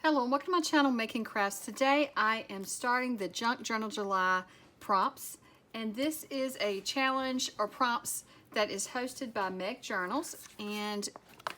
Hello and welcome to my channel, Making Crafts. Today I am starting the Junkjournaljuly prompts, and this is a challenge or prompts that is hosted by Meg Journals, and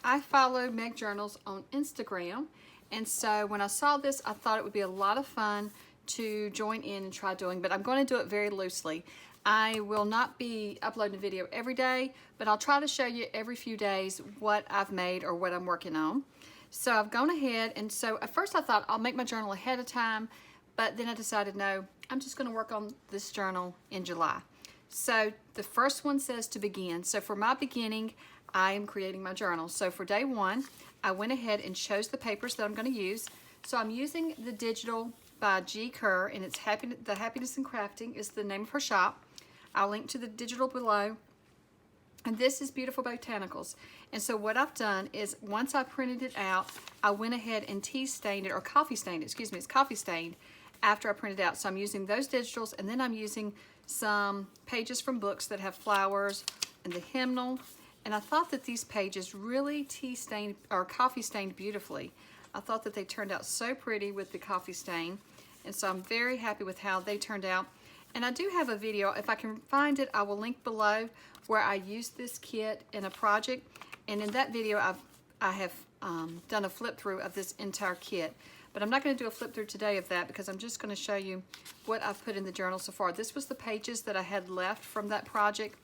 I follow Meg Journals on Instagram, and so when I saw this I thought it would be a lot of fun to join in and try doing, but I'm going to do it very loosely. I will not be uploading a video every day, but I'll try to show you every few days what I've made or what I'm working on. So I've gone ahead, and so at first I thought I'll make my journal ahead of time, but then I decided no, I'm just going to work on this journal in July. So the first one says to begin. So for my beginning, I am creating my journal. So for day one, I went ahead and chose the papers that I'm going to use. So I'm using the digital by G. Kerr, and it's The Happiness in Crafting is the name of her shop. I'll link to the digital below. And this is Beautiful Botanicals. And so what I've done is once I printed it out, I went ahead and tea stained it, or coffee stained it, excuse me, it's coffee stained after I printed it out. So I'm using those digitals, and then I'm using some pages from books that have flowers and the hymnal. And I thought that these pages really tea stained or coffee stained beautifully. I thought that they turned out so pretty with the coffee stain. And so I'm very happy with how they turned out. And I do have a video, if I can find it, I will link below, where I used this kit in a project. And in that video, I have done a flip through of this entire kit. But I'm not going to do a flip through today of that because I'm just going to show you what I've put in the journal so far. This was the pages that I had left from that project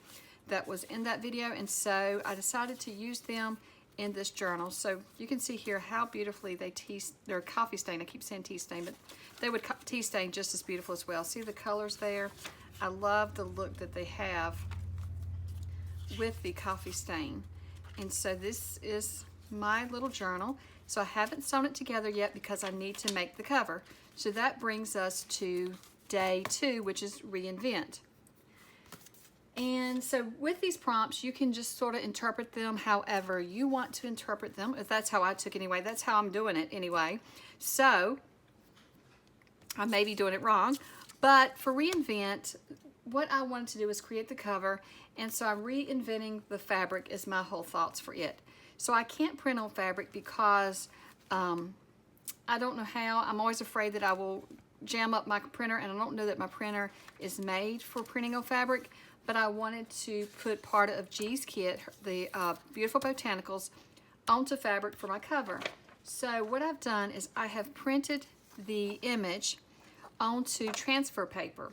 that was in that video. And so I decided to use them in this journal. So you can see here how beautifully they're coffee stain. I keep saying tea stain, but they would tea stain just as beautiful as well. See the colors there? I love the look that they have with the coffee stain. And so this is my little journal. So I haven't sewn it together yet because I need to make the cover. So that brings us to day 2, which is Reinvent. And so with these prompts, you can just sort of interpret them however you want to interpret them. If that's how I took anyway, that's how I'm doing it anyway. So I may be doing it wrong, but for Reinvent, what I wanted to do is create the cover, and so I'm reinventing the fabric is my whole thoughts for it. So I can't print on fabric because I don't know how. I'm always afraid that I will jam up my printer, and I don't know that my printer is made for printing on fabric, but I wanted to put part of G's kit, the Beautiful Botanicals, onto fabric for my cover. So what I've done is I have printed the image onto transfer paper.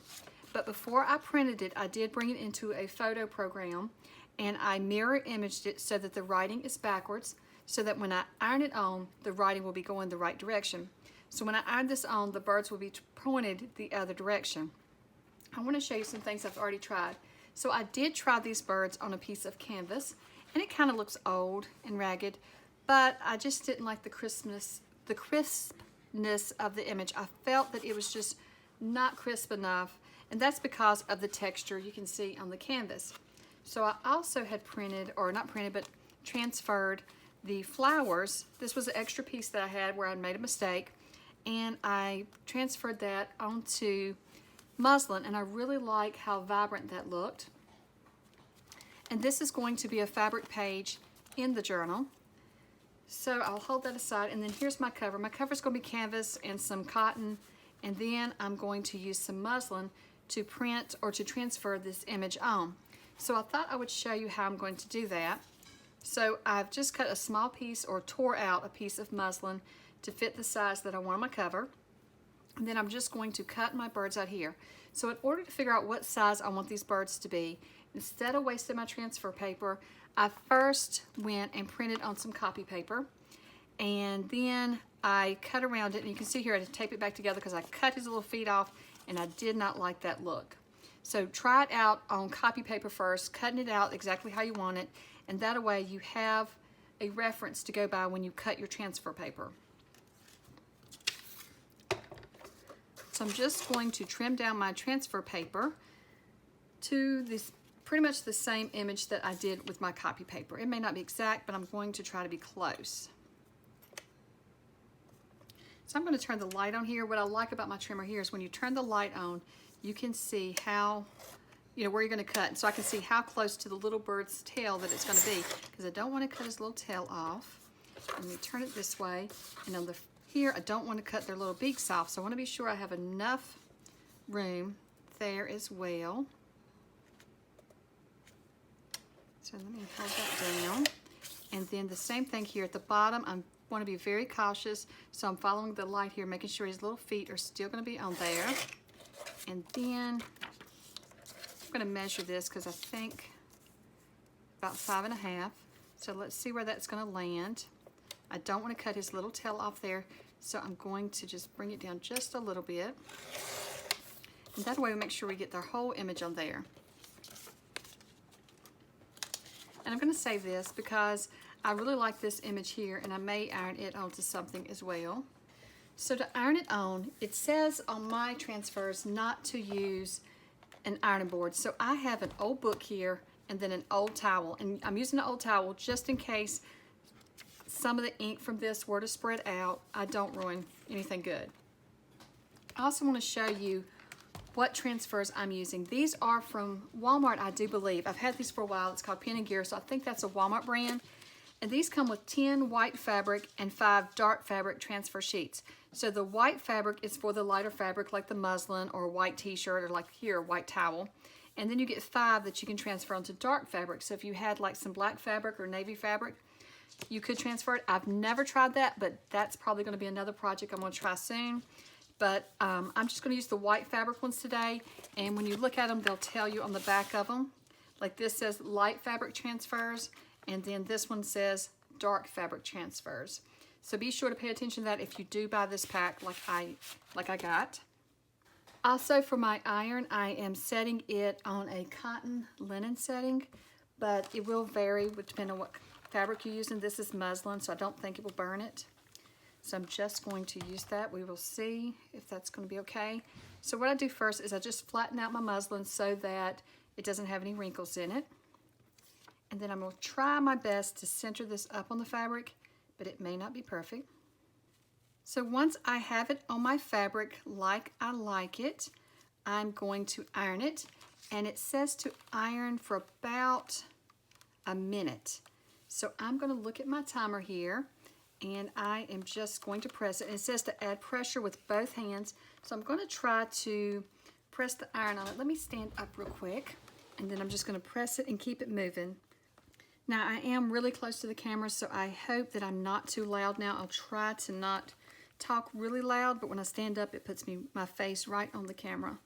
But before I printed it, I did bring it into a photo program, and I mirror imaged it so that the writing is backwards, so that when I iron it on, the writing will be going the right direction. So when I iron this on, the birds will be pointed the other direction. I want to show you some things I've already tried. So I did try these birds on a piece of canvas, and it kind of looks old and ragged, but I just didn't like the crispness of the image. I felt that it was just not crisp enough, and that's because of the texture you can see on the canvas. So I also had printed, or not printed, but transferred the flowers. This was an extra piece that I had where I made a mistake, and I transferred that onto muslin, and I really like how vibrant that looked. And this is going to be a fabric page in the journal. So I'll hold that aside, and then here's my cover. My cover is going to be canvas and some cotton, and then I'm going to use some muslin to print or to transfer this image on. So I thought I would show you how I'm going to do that. So I've just cut a small piece, or tore out a piece of muslin to fit the size that I want on my cover. And then I'm just going to cut my birds out here. So in order to figure out what size I want these birds to be, instead of wasting my transfer paper, I first went and printed on some copy paper, and then I cut around it, and you can see here I had to tape it back together because I cut his little feet off, and I did not like that look. So try it out on copy paper first, cutting it out exactly how you want it, and that way you have a reference to go by when you cut your transfer paper. So I'm just going to trim down my transfer paper to this pretty much the same image that I did with my copy paper. It may not be exact, but I'm going to try to be close. So I'm going to turn the light on here. What I like about my trimmer here is when you turn the light on, you can see how, where you're going to cut. So I can see how close to the little bird's tail that it's going to be, because I don't want to cut his little tail off. Let me turn it this way, and on the here I don't want to cut their little beaks off, so I want to be sure I have enough room there as well. So let me hold that down. And then the same thing here at the bottom. I want to be very cautious, so I'm following the light here, making sure his little feet are still going to be on there. And then I'm going to measure this because I think about 5.5. So let's see where that's going to land. I don't want to cut his little tail off there, so I'm going to just bring it down just a little bit. And that way we make sure we get the whole image on there. And I'm going to save this because I really like this image here, and I may iron it onto something as well. So to iron it on, it says on my transfers not to use an ironing board. So I have an old book here and then an old towel. And I'm using an old towel just in case some of the ink from this were to spread out, I don't ruin anything good. I also want to show you what transfers I'm using. These are from Walmart, I do believe. I've had these for a while. It's called Pen & Gear, so I think that's a Walmart brand. And these come with 10 white fabric and 5 dark fabric transfer sheets. So the white fabric is for the lighter fabric like the muslin or a white t-shirt or like here, a white towel. And then you get 5 that you can transfer onto dark fabric. So if you had like some black fabric or navy fabric, you could transfer it. I've never tried that, but that's probably going to be another project I'm going to try soon. But I'm just going to use the white fabric ones today. And when you look at them, they'll tell you on the back of them. Like this says light fabric transfers, and then this one says dark fabric transfers. So be sure to pay attention to that if you do buy this pack like I got. Also for my iron, I am setting it on a cotton linen setting, but it will vary depending on what fabric you're using. This is muslin, so I don't think it will burn it. So I'm just going to use that. We will see if that's going to be okay. So what I do first is I just flatten out my muslin so that it doesn't have any wrinkles in it. And then I'm going to try my best to center this up on the fabric, but it may not be perfect. So once I have it on my fabric like I like it, I'm going to iron it. And it says to iron for about a minute. So I'm going to look at my timer here, and I am just going to press it. And it says to add pressure with both hands. So I'm going to try to press the iron on it. Let me stand up real quick, and then I'm just going to press it and keep it moving. Now I am really close to the camera, so I hope that I'm not too loud now. I'll try to not talk really loud, but when I stand up, it puts my face right on the camera.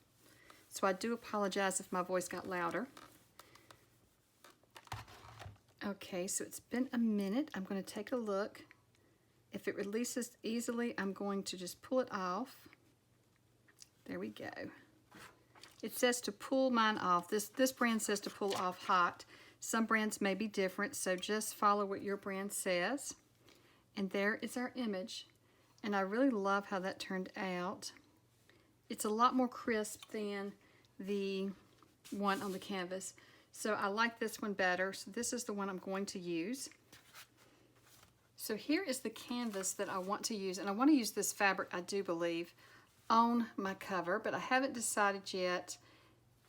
So I do apologize if my voice got louder. Okay, so it's been a minute. I'm going to take a look. If it releases easily, I'm going to just pull it off. There we go. It says to pull mine off. This brand says to pull off hot. Some brands may be different, so just follow what your brand says. And there is our image. And I really love how that turned out. It's a lot more crisp than the one on the canvas. So I like this one better. So this is the one I'm going to use. So here is the canvas that I want to use. And I want to use this fabric, I do believe, on my cover. But I haven't decided yet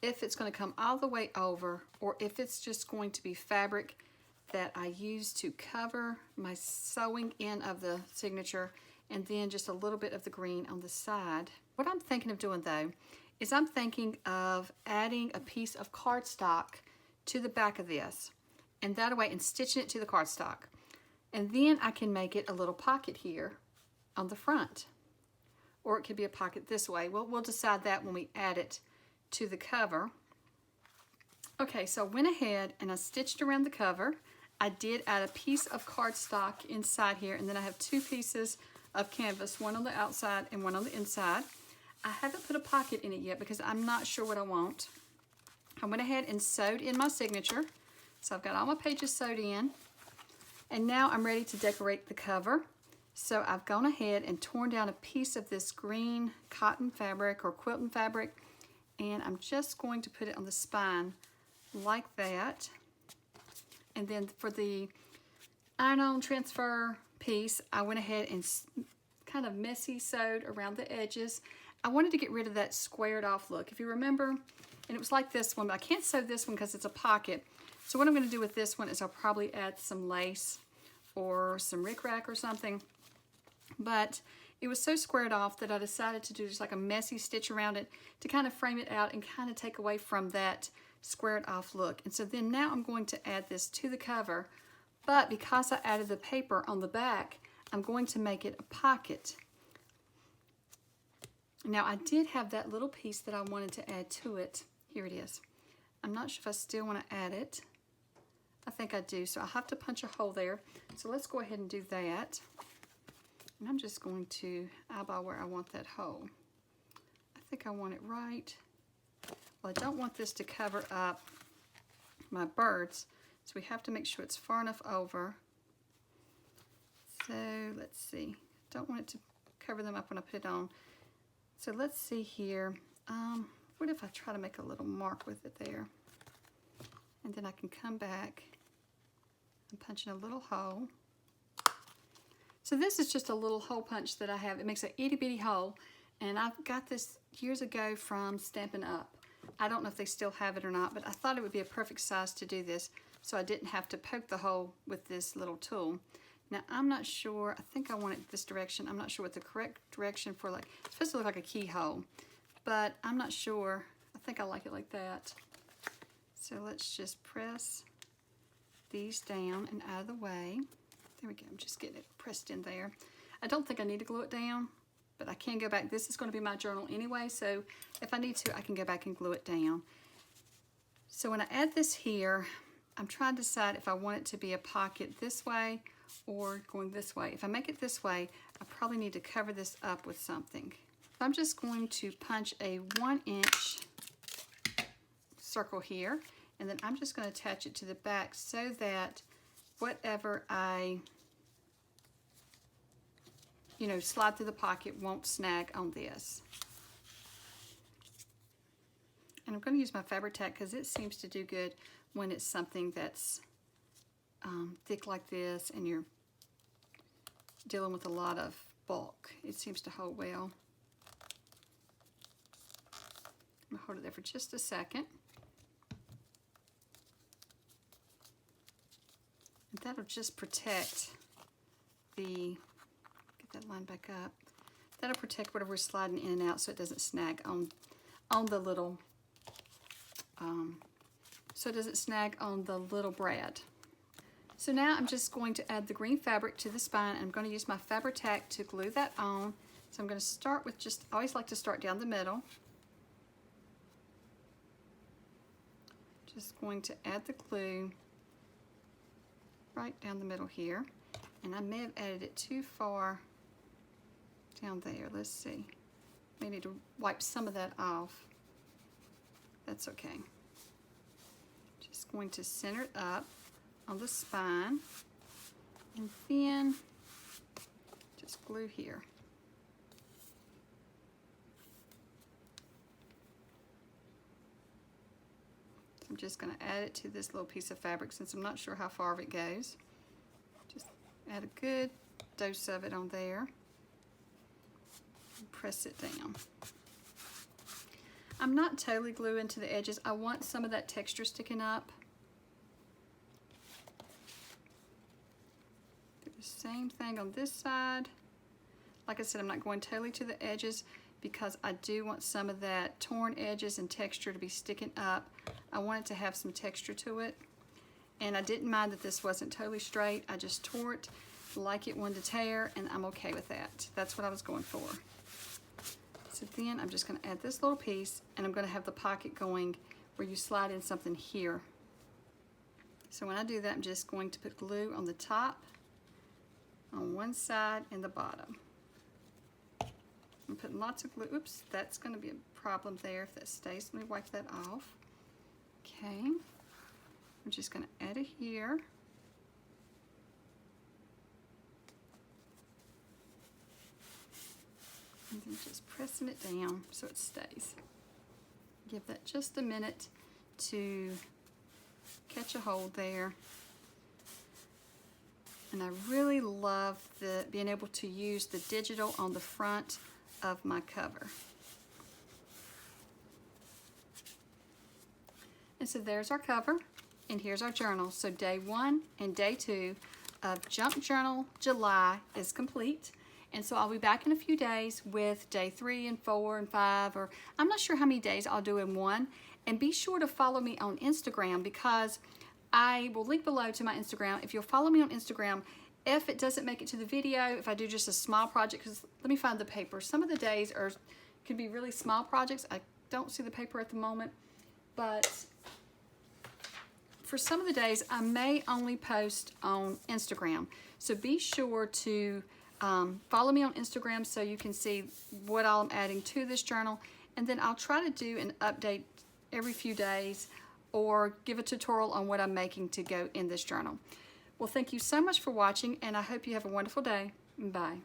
if it's going to come all the way over or if it's just going to be fabric that I use to cover my sewing in of the signature and then just a little bit of the green on the side. What I'm thinking of doing though is I'm thinking of adding a piece of cardstock to the back of this, and that way, and stitching it to the cardstock. And then I can make it a little pocket here on the front. Or it could be a pocket this way. We'll decide that when we add it to the cover. Okay, so I went ahead and I stitched around the cover. I did add a piece of cardstock inside here, and then I have 2 pieces of canvas, one on the outside and one on the inside. I haven't put a pocket in it yet because I'm not sure what I want. I went ahead and sewed in my signature. So I've got all my pages sewed in. And now I'm ready to decorate the cover. So I've gone ahead and torn down a piece of this green cotton fabric or quilting fabric. And I'm just going to put it on the spine like that. And then for the iron-on transfer piece, I went ahead and kind of messy sewed around the edges. I wanted to get rid of that squared off look. If you remember, and it was like this one, but I can't sew this one because it's a pocket. So what I'm going to do with this one is I'll probably add some lace or some rickrack or something. But it was so squared off that I decided to do just like a messy stitch around it to kind of frame it out and kind of take away from that squared off look. And so then now I'm going to add this to the cover, but because I added the paper on the back, I'm going to make it a pocket. Now I did have that little piece that I wanted to add to it. Here it is. I'm not sure if I still want to add it. I think I do, so I'll have to punch a hole there. So let's go ahead and do that. And I'm just going to eyeball where I want that hole. I think I want it right. Well, I don't want this to cover up my birds, so we have to make sure it's far enough over. So let's see. Don't want it to cover them up when I put it on. So let's see here. What if I try to make a little mark with it there? And then I can come back and punch in a little hole. So this is just a little hole punch that I have. It makes an itty bitty hole, and I've got this years ago from Stampin' Up. I don't know if they still have it or not, but I thought it would be a perfect size to do this, so I didn't have to poke the hole with this little tool. Now I'm not sure, I think I want it this direction. I'm not sure what the correct direction for, like, it's supposed to look like a keyhole, but I'm not sure. I think I like it like that. So let's just press these down and out of the way. There we go, I'm just getting it pressed in there. I don't think I need to glue it down, but I can go back. This is going to be my journal anyway, so if I need to, I can go back and glue it down. So when I add this here, I'm trying to decide if I want it to be a pocket this way or going this way. If I make it this way, I probably need to cover this up with something. I'm just going to punch a 1-inch circle here, and then I'm just going to attach it to the back so that whatever I, slide through the pocket won't snag on this. And I'm going to use my Fabri-Tac because it seems to do good when it's something that's thick like this and you're dealing with a lot of bulk. It seems to hold well. I'm going to hold it there for just a second. And that'll just protect the, get that line back up. That'll protect whatever we're sliding in and out so it doesn't snag on the little, brad. So now I'm just going to add the green fabric to the spine. I'm going to use my Fabri-Tac to glue that on. So I'm going to start with I always like to start down the middle. Just going to add the glue right down the middle here. And I may have added it too far down there. Let's see. May need to wipe some of that off. That's okay. Just going to center it up on the spine and then just glue here. I'm just going to add it to this little piece of fabric since I'm not sure how far it goes. Just add a good dose of it on there and press it down. I'm not totally gluing to the edges. I want some of that texture sticking up. Do the same thing on this side. Like I said, I'm not going totally to the edges because I do want some of that torn edges and texture to be sticking up. I want it to have some texture to it. And I didn't mind that this wasn't totally straight. I just tore it like it wanted to tear, and I'm okay with that. That's what I was going for. So then I'm just going to add this little piece, and I'm going to have the pocket going where you slide in something here. So when I do that, I'm just going to put glue on the top, on one side, and the bottom. I'm putting lots of glue. Oops, that's going to be a problem there if that stays. Let me wipe that off. Okay. I'm just going to add it here. And then just pressing it down so it stays. Give that just a minute to catch a hold there. And I really love being able to use the digital on the front of my cover. And so there's our cover, and here's our journal. So day 1 and day 2 of Junk Journal July is complete. And so I'll be back in a few days with day 3 and 4 and 5, or I'm not sure how many days I'll do in one. And be sure to follow me on Instagram, because I will link below to my Instagram. If you'll follow me on Instagram, if it doesn't make it to the video, if I do just a small project, because let me find the paper. Some of the days could be really small projects. I don't see the paper at the moment, but for some of the days I may only post on Instagram. So be sure to follow me on Instagram so you can see what all I'm adding to this journal, and then I'll try to do an update every few days or give a tutorial on what I'm making to go in this journal. Well, thank you so much for watching, and I hope you have a wonderful day. Bye.